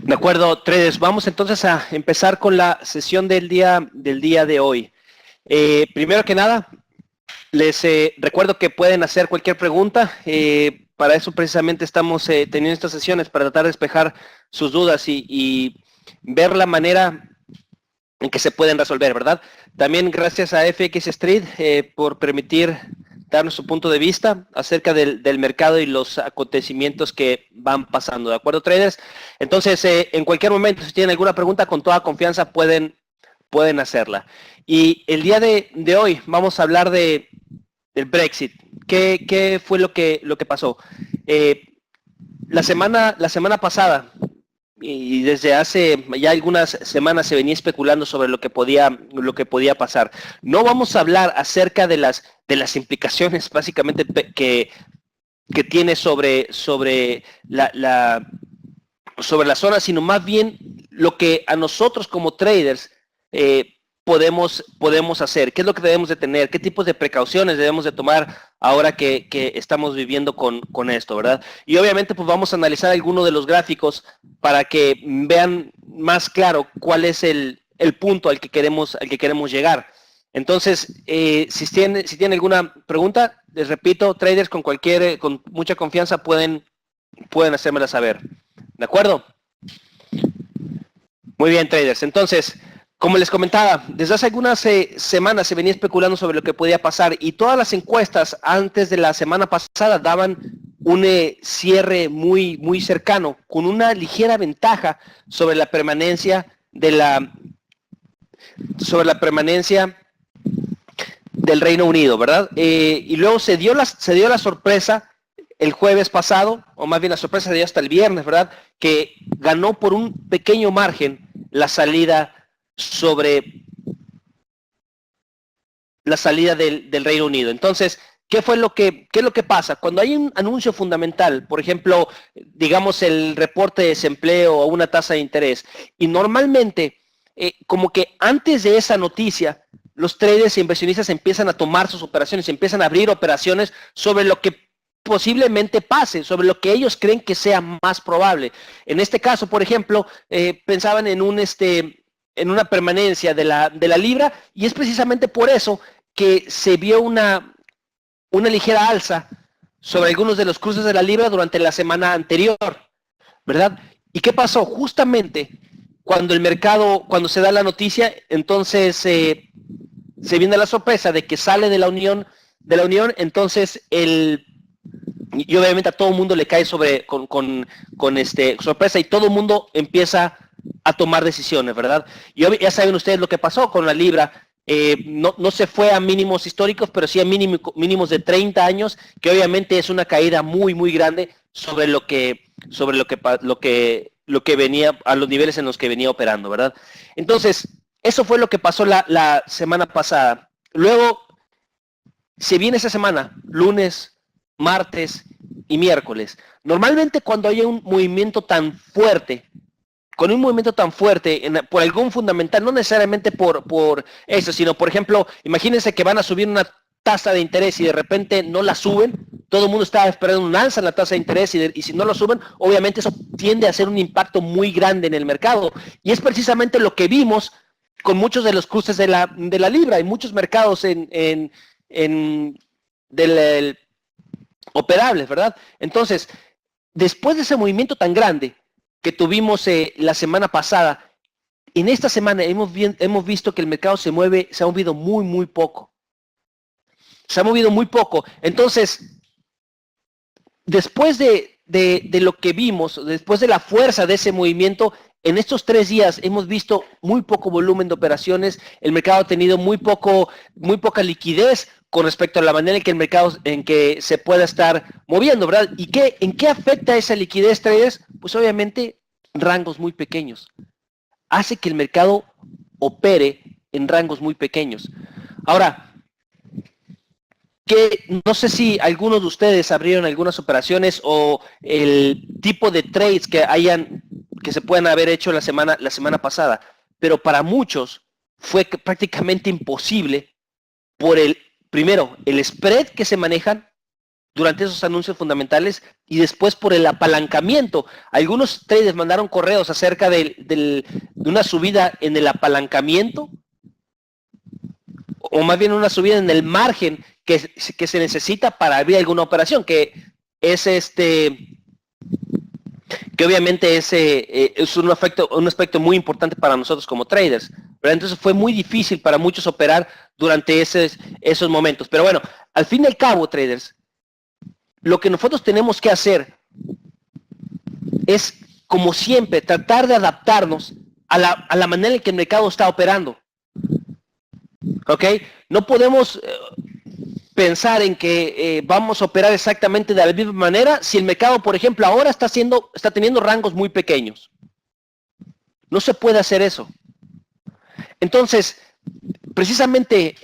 De acuerdo, traders. Vamos entonces a empezar con la sesión del día de hoy. Primero que nada, les recuerdo que pueden hacer cualquier pregunta. Para eso precisamente estamos teniendo estas sesiones, para tratar de despejar sus dudas y ver la manera en que se pueden resolver, ¿verdad? También gracias a FX Street por permitir darnos su punto de vista acerca del mercado y los acontecimientos que van pasando, ¿de acuerdo, traders? Entonces, en cualquier momento, si tienen alguna pregunta, con toda confianza pueden hacerla. Y el día de hoy vamos a hablar del Brexit. ¿Qué fue lo que pasó? La semana pasada, y desde hace ya algunas semanas se venía especulando sobre lo que podía pasar. No vamos a hablar acerca de las implicaciones básicamente que tiene sobre la zona, sino más bien lo que a nosotros como traders podemos hacer, qué es lo que debemos de tener, qué tipos de precauciones debemos de tomar ahora que estamos viviendo con esto, ¿verdad? Y obviamente pues vamos a analizar algunos de los gráficos para que vean más claro cuál es el punto al que queremos llegar. Entonces, si tienen alguna pregunta, les repito, traders con mucha confianza pueden hacérmela saber. ¿De acuerdo? Muy bien, traders. Entonces, como les comentaba, desde hace algunas semanas se venía especulando sobre lo que podía pasar y todas las encuestas antes de la semana pasada daban un cierre muy, muy cercano, con una ligera ventaja sobre la permanencia del Reino Unido, ¿verdad? Y luego se dio la sorpresa el jueves pasado, o más bien la sorpresa se dio hasta el viernes, ¿verdad? Que ganó por un pequeño margen la salida del Reino Unido. Entonces, ¿qué es lo que pasa? Cuando hay un anuncio fundamental, por ejemplo, digamos el reporte de desempleo o una tasa de interés, y normalmente, como que antes de esa noticia, los traders e inversionistas empiezan a tomar sus operaciones, empiezan a abrir operaciones sobre lo que posiblemente pase, sobre lo que ellos creen que sea más probable. En este caso, por ejemplo, pensaban en una permanencia de la libra, y es precisamente por eso que se vio una ligera alza sobre algunos de los cruces de la libra durante la semana anterior, ¿verdad? ¿Y qué pasó? Justamente cuando se da la noticia, entonces se viene la sorpresa de que sale de la unión, entonces y obviamente a todo el mundo le cae con sorpresa, y todo el mundo empieza a tomar decisiones, ¿verdad? Y ya saben ustedes lo que pasó con la libra. No se fue a mínimos históricos, pero sí a mínimos de 30 años, que obviamente es una caída muy, muy grande sobre lo que venía, a los niveles en los que venía operando, ¿verdad? Entonces, eso fue lo que pasó la semana pasada. Luego, se viene esa semana, lunes, martes y miércoles. Normalmente cuando hay un movimiento tan fuerte, por algún fundamental, no necesariamente por eso, sino por ejemplo, imagínense que van a subir una tasa de interés y de repente no la suben, todo el mundo estaba esperando un alza en la tasa de interés y si no lo suben, obviamente eso tiende a hacer un impacto muy grande en el mercado, y es precisamente lo que vimos con muchos de los cruces de la libra. Hay muchos mercados operables, ¿verdad? Entonces, después de ese movimiento tan grande que tuvimos la semana pasada, en esta semana hemos visto que el mercado se ha movido muy, muy poco. Se ha movido muy poco. Entonces, después de lo que vimos, después de la fuerza de ese movimiento, en estos 3 días hemos visto muy poco volumen de operaciones. El mercado ha tenido muy poca liquidez con respecto a la manera en que el mercado se pueda estar moviendo, ¿verdad? ¿Y en qué afecta esa liquidez, traders? Pues obviamente rangos muy pequeños. Hace que el mercado opere en rangos muy pequeños. Ahora, no sé si algunos de ustedes abrieron algunas operaciones o el tipo de trades que se puedan haber hecho la semana pasada, pero para muchos fue prácticamente imposible por primero, el spread que se manejan, durante esos anuncios fundamentales y después por el apalancamiento. Algunos traders mandaron correos acerca de una subida en el apalancamiento, o más bien una subida en el margen que se necesita para abrir alguna operación, que es que obviamente es un aspecto muy importante para nosotros como traders, ¿verdad? Entonces fue muy difícil para muchos operar durante esos momentos. Pero bueno, al fin y al cabo, traders, lo que nosotros tenemos que hacer es, como siempre, tratar de adaptarnos a la manera en que el mercado está operando. ¿Ok? No podemos pensar en que vamos a operar exactamente de la misma manera si el mercado, por ejemplo, ahora está teniendo rangos muy pequeños. No se puede hacer eso. Entonces, precisamente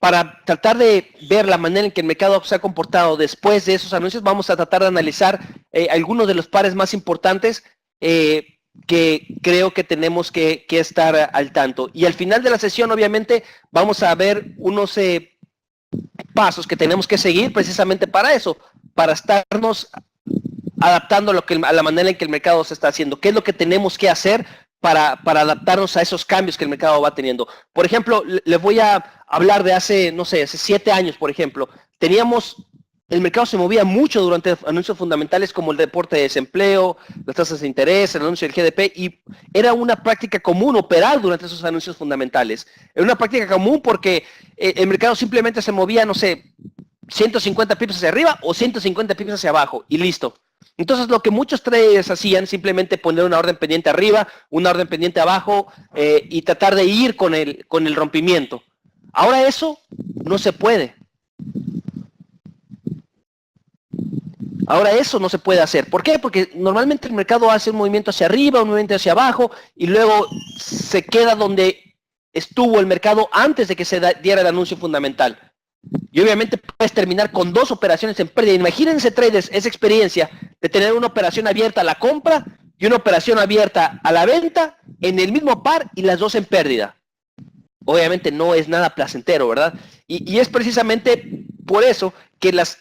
para tratar de ver la manera en que el mercado se ha comportado después de esos anuncios, vamos a tratar de analizar algunos de los pares más importantes que creo que tenemos que estar al tanto. Y al final de la sesión, obviamente, vamos a ver unos pasos que tenemos que seguir precisamente para eso, para estarnos adaptando a la manera en que el mercado se está haciendo. ¿Qué es lo que tenemos que hacer para adaptarnos a esos cambios que el mercado va teniendo? Por ejemplo, les voy a hablar de hace 7 años, por ejemplo. El mercado se movía mucho durante anuncios fundamentales como el reporte de desempleo, las tasas de interés, el anuncio del GDP, y era una práctica común operar durante esos anuncios fundamentales. Era una práctica común porque el mercado simplemente se movía, 150 pips hacia arriba o 150 pips hacia abajo y listo. Entonces lo que muchos traders hacían, simplemente poner una orden pendiente arriba, una orden pendiente abajo y tratar de ir con el rompimiento. Ahora eso no se puede. Ahora eso no se puede hacer. ¿Por qué? Porque normalmente el mercado hace un movimiento hacia arriba, un movimiento hacia abajo y luego se queda donde estuvo el mercado antes de que se diera el anuncio fundamental. Y obviamente puedes terminar con 2 operaciones en pérdida. Imagínense, traders, esa experiencia de tener una operación abierta a la compra y una operación abierta a la venta en el mismo par y las 2 en pérdida. Obviamente no es nada placentero, ¿verdad? Y es precisamente por eso que las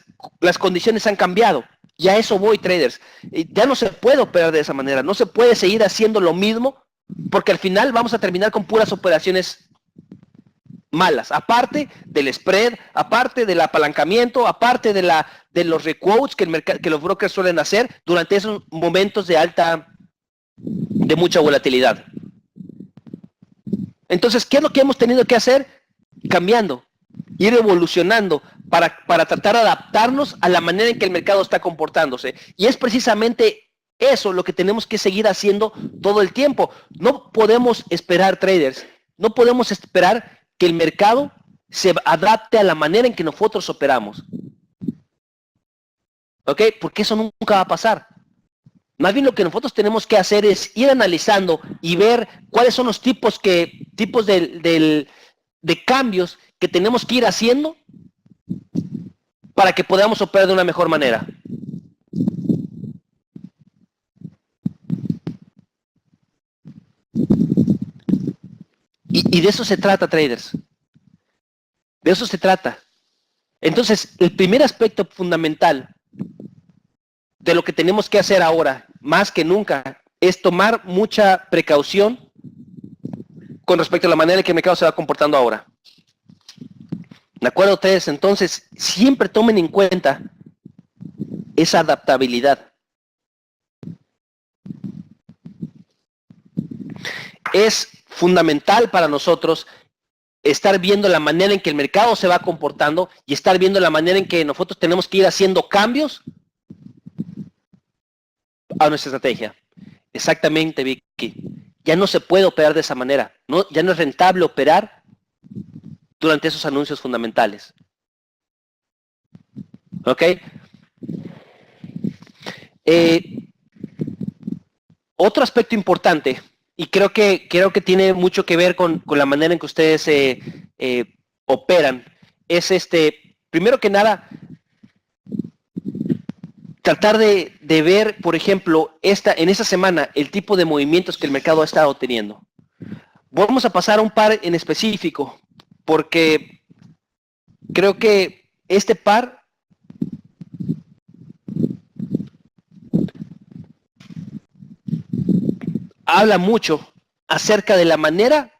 condiciones han cambiado. Y a eso voy, traders. Ya no se puede operar de esa manera. No se puede seguir haciendo lo mismo porque al final vamos a terminar con puras operaciones malas, aparte del spread, aparte del apalancamiento, aparte de los requotes que los brokers suelen hacer durante esos momentos de mucha volatilidad. Entonces, ¿qué es lo que hemos tenido que hacer? Cambiando, ir evolucionando para tratar de adaptarnos a la manera en que el mercado está comportándose. Y es precisamente eso lo que tenemos que seguir haciendo todo el tiempo. No podemos esperar, traders, no podemos esperar que el mercado se adapte a la manera en que nosotros operamos. ¿Ok? Porque eso nunca va a pasar. Más bien lo que nosotros tenemos que hacer es ir analizando y ver cuáles son los tipos de cambios que tenemos que ir haciendo para que podamos operar de una mejor manera. Y de eso se trata, traders. De eso se trata. Entonces, el primer aspecto fundamental de lo que tenemos que hacer ahora, más que nunca, es tomar mucha precaución con respecto a la manera en que el mercado se va comportando ahora. ¿De acuerdo, ustedes? Entonces, siempre tomen en cuenta esa adaptabilidad. Es fundamental para nosotros estar viendo la manera en que el mercado se va comportando y estar viendo la manera en que nosotros tenemos que ir haciendo cambios a nuestra estrategia. Exactamente, Vicky. Ya no se puede operar de esa manera. Ya no es rentable operar durante esos anuncios fundamentales. ¿Ok? Otro aspecto importante, y creo que tiene mucho que ver con la manera en que ustedes operan, es primero que nada, tratar de ver, por ejemplo, en esta semana, el tipo de movimientos que el mercado ha estado teniendo. Vamos a pasar a un par en específico, porque creo que este par habla mucho acerca de la manera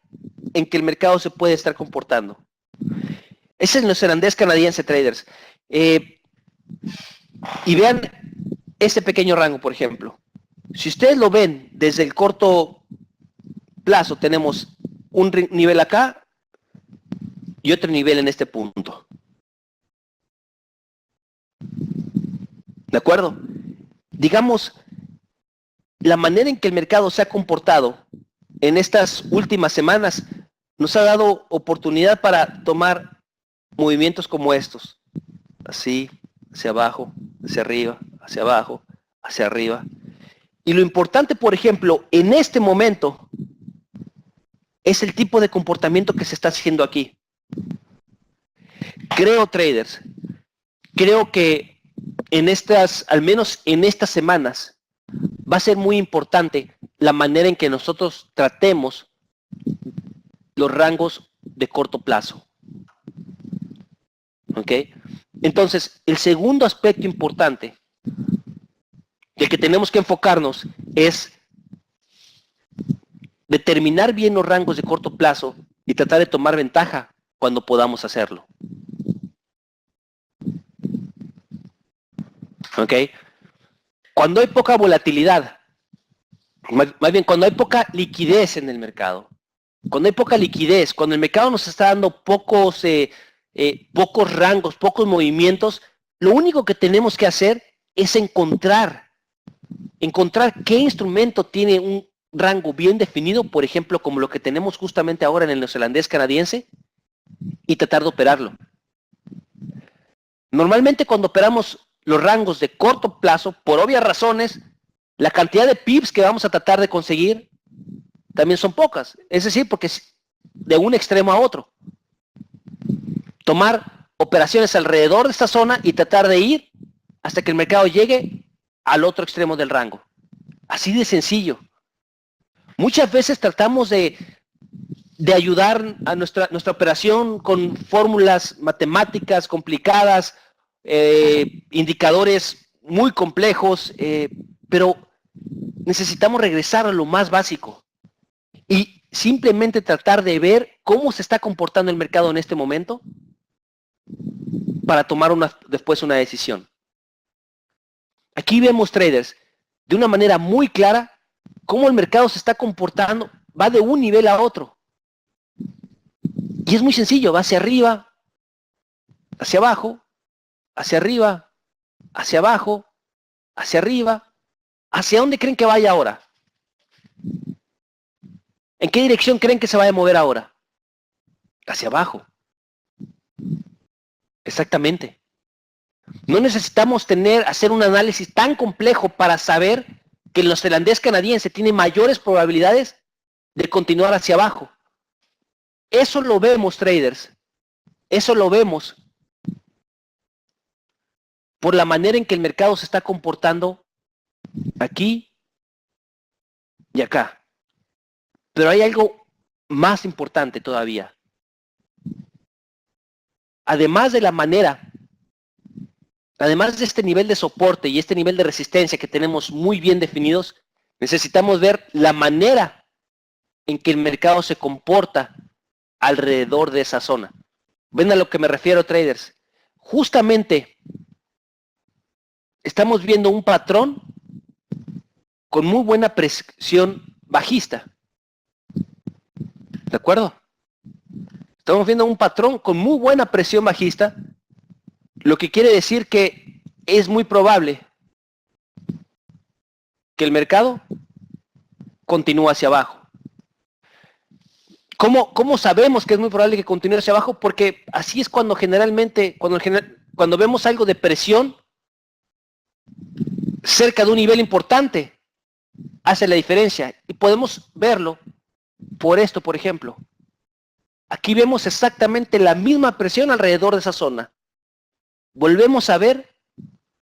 en que el mercado se puede estar comportando. Ese es el neozelandés canadiense, traders. Y vean este pequeño rango, por ejemplo. Si ustedes lo ven desde el corto plazo, tenemos un nivel acá y otro nivel en este punto. ¿De acuerdo? Digamos, la manera en que el mercado se ha comportado en estas últimas semanas nos ha dado oportunidad para tomar movimientos como estos. Así, hacia abajo, hacia arriba, hacia abajo, hacia arriba. Y lo importante, por ejemplo, en este momento, es el tipo de comportamiento que se está haciendo aquí. Creo, traders, creo que en estas, al menos en estas semanas, va a ser muy importante la manera en que nosotros tratemos los rangos de corto plazo. ¿Ok? Entonces, el segundo aspecto importante del que tenemos que enfocarnos es determinar bien los rangos de corto plazo y tratar de tomar ventaja cuando podamos hacerlo. ¿Ok? Cuando hay poca volatilidad, más bien cuando hay poca liquidez en el mercado, cuando hay poca liquidez, cuando el mercado nos está dando pocos rangos, pocos movimientos, lo único que tenemos que hacer es encontrar qué instrumento tiene un rango bien definido, por ejemplo, como lo que tenemos justamente ahora en el neozelandés canadiense, y tratar de operarlo. Normalmente cuando operamos los rangos de corto plazo, por obvias razones, la cantidad de pips que vamos a tratar de conseguir también son pocas. Es decir, porque es de un extremo a otro. Tomar operaciones alrededor de esta zona y tratar de ir hasta que el mercado llegue al otro extremo del rango. Así de sencillo. Muchas veces tratamos de ayudar a nuestra operación con fórmulas matemáticas complicadas, indicadores muy complejos, pero necesitamos regresar a lo más básico y simplemente tratar de ver cómo se está comportando el mercado en este momento para tomar después una decisión. Aquí vemos, traders, de una manera muy clara cómo el mercado se está comportando, va de un nivel a otro. Y es muy sencillo, va hacia arriba, hacia abajo, hacia arriba, hacia abajo, hacia arriba. ¿Hacia dónde creen que vaya ahora? ¿En qué dirección creen que se vaya a mover ahora? Hacia abajo. Exactamente. No necesitamos hacer un análisis tan complejo para saber que el neozelandés canadiense tiene mayores probabilidades de continuar hacia abajo. Eso lo vemos, traders. Eso lo vemos por la manera en que el mercado se está comportando aquí y acá. Pero hay algo más importante todavía. Además de la manera, además de este nivel de soporte y este nivel de resistencia que tenemos muy bien definidos, necesitamos ver la manera en que el mercado se comporta alrededor de esa zona. ¿Ven a lo que me refiero, traders? Justamente estamos viendo un patrón con muy buena presión bajista. ¿De acuerdo? Estamos viendo un patrón con muy buena presión bajista, lo que quiere decir que es muy probable que el mercado continúe hacia abajo. ¿Cómo sabemos que es muy probable que continúe hacia abajo? Porque así es cuando generalmente, cuando vemos algo de presión cerca de un nivel importante, hace la diferencia. Y podemos verlo por esto, por ejemplo. Aquí vemos exactamente la misma presión alrededor de esa zona. Volvemos a ver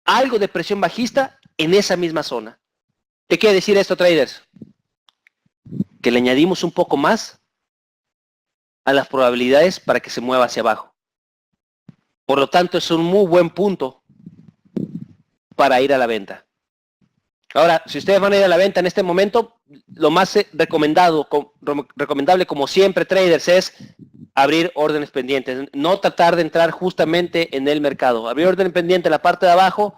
algo de presión bajista en esa misma zona. ¿Qué quiere decir esto, traders? Que le añadimos un poco más a las probabilidades para que se mueva hacia abajo. Por lo tanto, es un muy buen punto para ir a la venta. Ahora, si ustedes van a ir a la venta en este momento, lo más recomendable, como siempre, traders, es abrir órdenes pendientes. No tratar de entrar justamente en el mercado. Abrir orden pendiente en la parte de abajo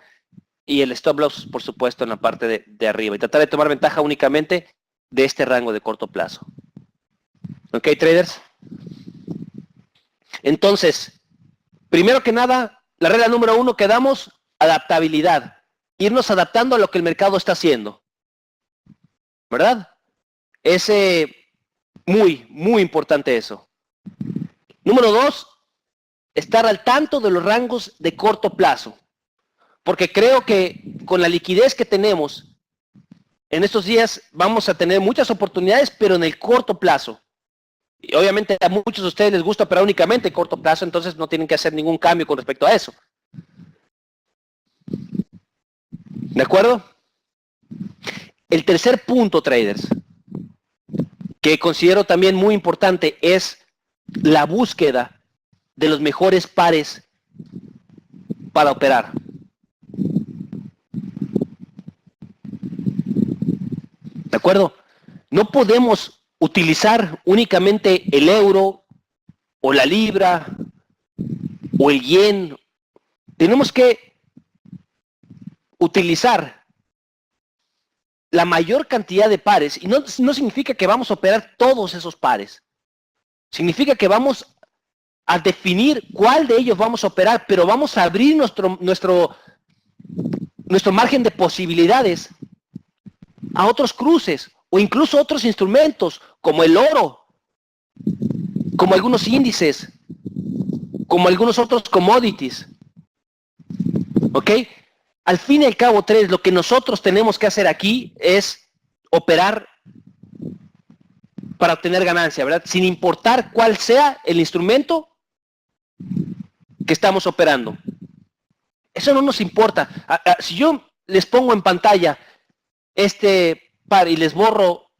y el stop loss, por supuesto, en la parte de arriba. Y tratar de tomar ventaja únicamente de este rango de corto plazo. ¿Ok, traders? Entonces, primero que nada, la regla número 1 que damos, adaptabilidad. Irnos adaptando a lo que el mercado está haciendo. ¿Verdad? Es muy importante eso. Número 2, estar al tanto de los rangos de corto plazo. Porque creo que con la liquidez que tenemos en estos días vamos a tener muchas oportunidades, pero en el corto plazo. Y obviamente a muchos de ustedes les gusta operar únicamente en corto plazo, entonces no tienen que hacer ningún cambio con respecto a eso. ¿De acuerdo? El tercer punto, traders, que considero también muy importante, es la búsqueda de los mejores pares para operar. ¿De acuerdo? No podemos utilizar únicamente el euro o la libra o el yen. Tenemos que utilizar la mayor cantidad de pares, y no significa que vamos a operar todos esos pares. Significa que vamos a definir cuál de ellos vamos a operar, pero vamos a abrir nuestro margen de posibilidades a otros cruces o incluso otros instrumentos como el oro, como algunos índices, como algunos otros commodities. ¿Ok? Al fin y al cabo, traders, lo que nosotros tenemos que hacer aquí es operar para obtener ganancia, ¿verdad? Sin importar cuál sea el instrumento que estamos operando. Eso no nos importa. Si yo les pongo en pantalla este par y les borro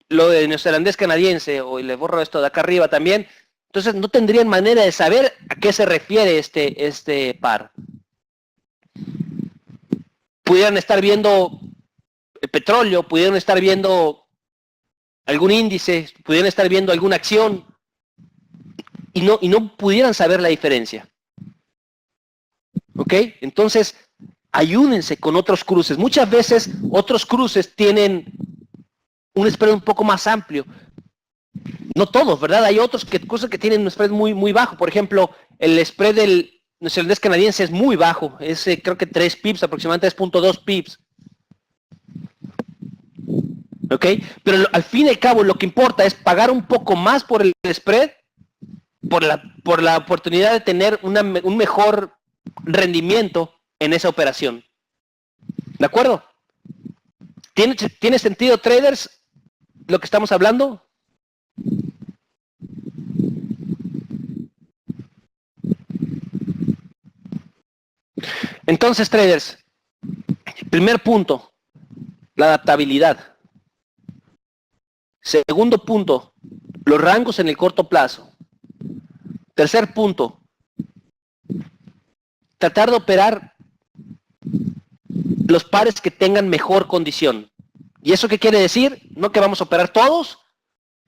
lo de neozelandés canadiense o les borro esto de acá arriba también, entonces no tendrían manera de saber a qué se refiere este par. Pudieran estar viendo el petróleo, pudieran estar viendo algún índice, pudieran estar viendo alguna acción y no pudieran saber la diferencia. ¿Ok? Entonces, ayúdense con otros cruces. Muchas veces otros cruces tienen un spread un poco más amplio. No todos, ¿verdad? Hay otros cruces que tienen un spread muy bajo. Por ejemplo, el spread del neozelandés canadiense es muy bajo. Es creo que 3 pips, aproximadamente 3.2 pips. ¿Ok? Pero al fin y al cabo lo que importa es pagar un poco más por el spread, por la oportunidad de tener un mejor rendimiento en esa operación. ¿De acuerdo? ¿Tiene sentido, traders, lo que estamos hablando? Entonces, traders, primer punto, la adaptabilidad. Segundo punto, los rangos en el corto plazo. Tercer punto, tratar de operar los pares que tengan mejor condición. ¿Y eso qué quiere decir? No que vamos a operar todos,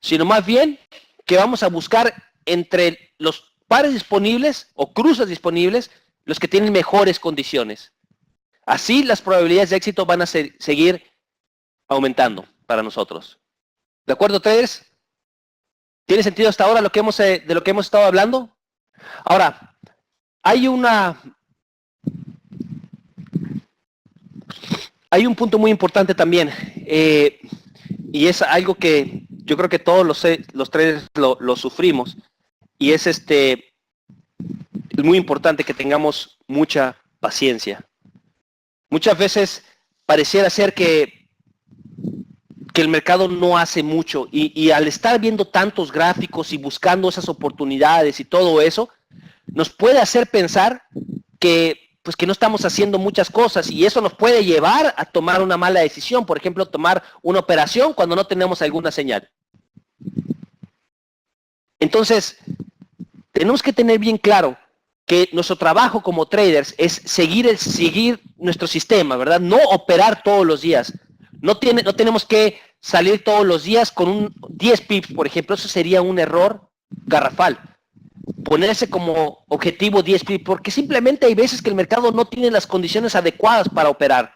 sino más bien que vamos a buscar entre los pares disponibles o cruces disponibles los que tienen mejores condiciones. Así las probabilidades de éxito van a seguir aumentando para nosotros. ¿De acuerdo, traders? ¿Tiene sentido hasta ahora de lo que hemos estado hablando? Ahora, hay un punto muy importante también, y es algo que yo creo que todos los traders lo sufrimos, y es muy importante que tengamos mucha paciencia. Muchas veces pareciera ser que el mercado no hace mucho y al estar viendo tantos gráficos y buscando esas oportunidades y todo eso, nos puede hacer pensar que no estamos haciendo muchas cosas y eso nos puede llevar a tomar una mala decisión, por ejemplo, tomar una operación cuando no tenemos alguna señal. Entonces, tenemos que tener bien claro que nuestro trabajo como traders es seguir nuestro sistema, ¿verdad? No operar todos los días. No tenemos que salir todos los días con un 10 pips, por ejemplo. Eso sería un error garrafal. Ponerse como objetivo 10 pips, porque simplemente hay veces que el mercado no tiene las condiciones adecuadas para operar.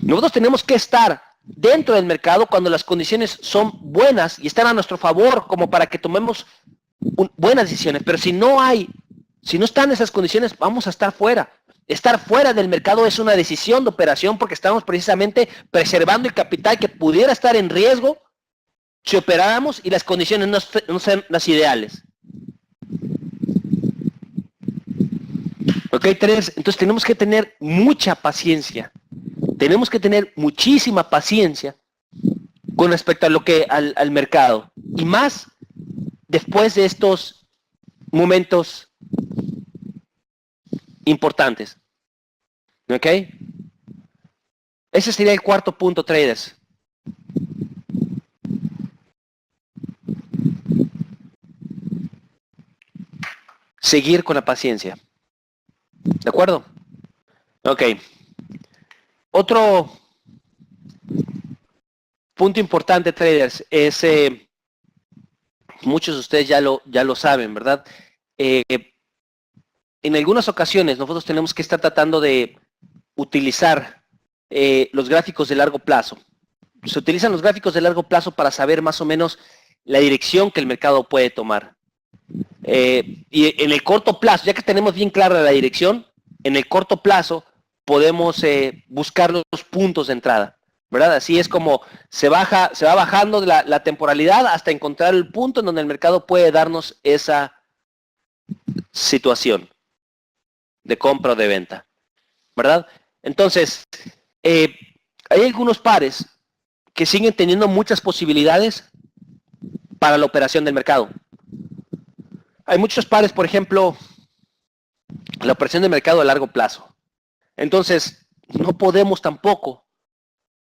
Nosotros tenemos que estar dentro del mercado cuando las condiciones son buenas y están a nuestro favor, como para que tomemos buenas decisiones. Pero si no están esas condiciones, vamos a estar fuera. Estar fuera del mercado es una decisión de operación porque estamos precisamente preservando el capital que pudiera estar en riesgo si operáramos y las condiciones no sean las ideales. Ok, entonces tenemos que tener mucha paciencia. Tenemos que tener muchísima paciencia con respecto a al mercado. Y más después de estos momentos importantes. ¿Ok? Ese sería el cuarto punto, traders. Seguir con la paciencia. ¿De acuerdo? Ok. Otro punto importante, traders, es, muchos de ustedes ya lo saben, ¿verdad? En algunas ocasiones nosotros tenemos que estar tratando de utilizar los gráficos de largo plazo. Se utilizan los gráficos de largo plazo para saber más o menos la dirección que el mercado puede tomar. Y en el corto plazo, ya que tenemos bien clara la dirección, en el corto plazo podemos buscar los puntos de entrada, ¿verdad? Así es como se va bajando la temporalidad hasta encontrar el punto en donde el mercado puede darnos esa situación de compra o de venta, ¿verdad? Entonces, hay algunos pares que siguen teniendo muchas posibilidades para la operación del mercado. Hay muchos pares, por ejemplo, la operación del mercado a largo plazo. Entonces, no podemos tampoco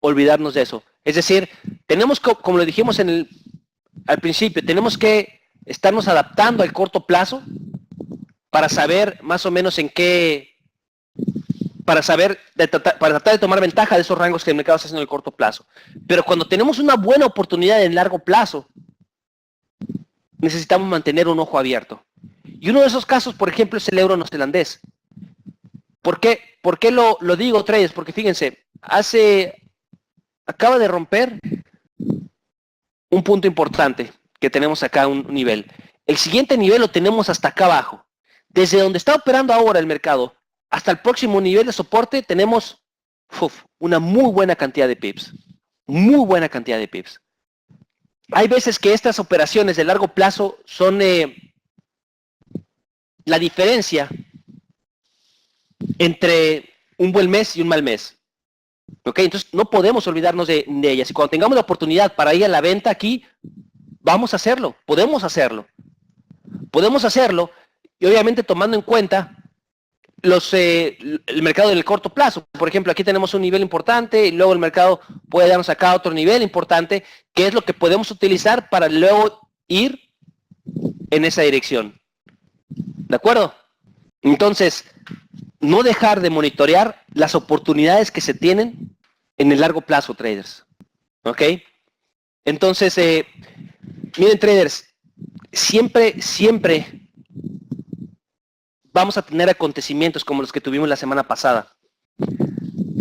olvidarnos de eso. Es decir, tenemos, como lo dijimos al principio, tenemos que estarnos adaptando al corto plazo para saber más o menos para tratar de tomar ventaja de esos rangos que el mercado está haciendo en el corto plazo. Pero cuando tenemos una buena oportunidad en largo plazo, necesitamos mantener un ojo abierto. Y uno de esos casos, por ejemplo, es el euro neozelandés. ¿Por qué lo digo, traders? Porque fíjense, acaba de romper un punto importante que tenemos acá, un nivel. El siguiente nivel lo tenemos hasta acá abajo. Desde donde está operando ahora el mercado hasta el próximo nivel de soporte tenemos una muy buena cantidad de pips. Muy buena cantidad de pips. Hay veces que estas operaciones de largo plazo son la diferencia entre un buen mes y un mal mes. ¿Ok? Entonces no podemos olvidarnos de ellas. Y cuando tengamos la oportunidad para ir a la venta aquí, vamos a hacerlo. Podemos hacerlo. Podemos hacerlo y obviamente tomando en cuenta el mercado en el corto plazo. Por ejemplo, aquí tenemos un nivel importante y luego el mercado puede darnos acá otro nivel importante, que es lo que podemos utilizar para luego ir en esa dirección. ¿De acuerdo? Entonces, no dejar de monitorear las oportunidades que se tienen en el largo plazo, traders. ¿Ok? Entonces, miren, traders, siempre vamos a tener acontecimientos como los que tuvimos la semana pasada.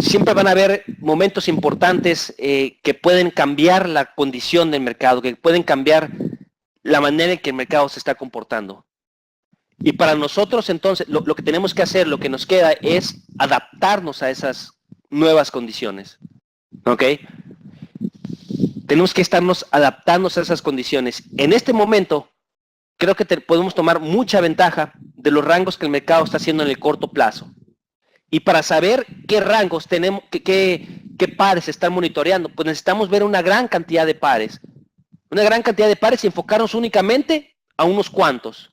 Siempre van a haber momentos importantes que pueden cambiar la condición del mercado, que pueden cambiar la manera en que el mercado se está comportando. Y para nosotros entonces lo que tenemos que hacer, lo que nos queda es adaptarnos a esas nuevas condiciones. ¿Ok? Tenemos que estarnos adaptando a esas condiciones. En este momento, creo que podemos tomar mucha ventaja de los rangos que el mercado está haciendo en el corto plazo. Y para saber qué rangos tenemos, qué pares están monitoreando, pues necesitamos ver una gran cantidad de pares. Una gran cantidad de pares y enfocarnos únicamente a unos cuantos.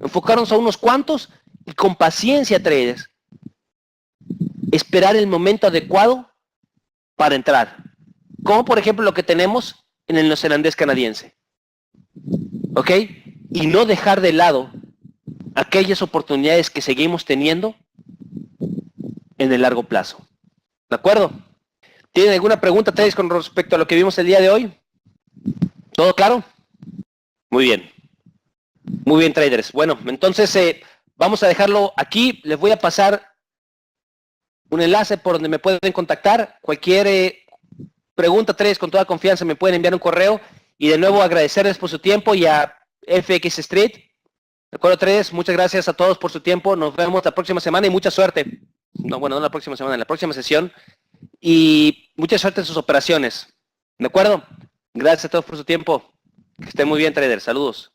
Enfocarnos a unos cuantos y con paciencia, traders, esperar el momento adecuado para entrar. Como por ejemplo lo que tenemos en el neozelandés canadiense. ¿Ok? Y no dejar de lado aquellas oportunidades que seguimos teniendo en el largo plazo. ¿De acuerdo? ¿Tienen alguna pregunta, Teddy, con respecto a lo que vimos el día de hoy? ¿Todo claro? Muy bien. Muy bien, traders. Bueno, entonces vamos a dejarlo aquí. Les voy a pasar un enlace por donde me pueden contactar. Cualquier pregunta, traders, con toda confianza me pueden enviar un correo. Y de nuevo agradecerles por su tiempo y a FX Street. De acuerdo, traders, muchas gracias a todos por su tiempo. Nos vemos la próxima semana y mucha suerte. No, bueno, no la próxima semana, en la próxima sesión. Y mucha suerte en sus operaciones. ¿De acuerdo? Gracias a todos por su tiempo. Que estén muy bien, traders. Saludos.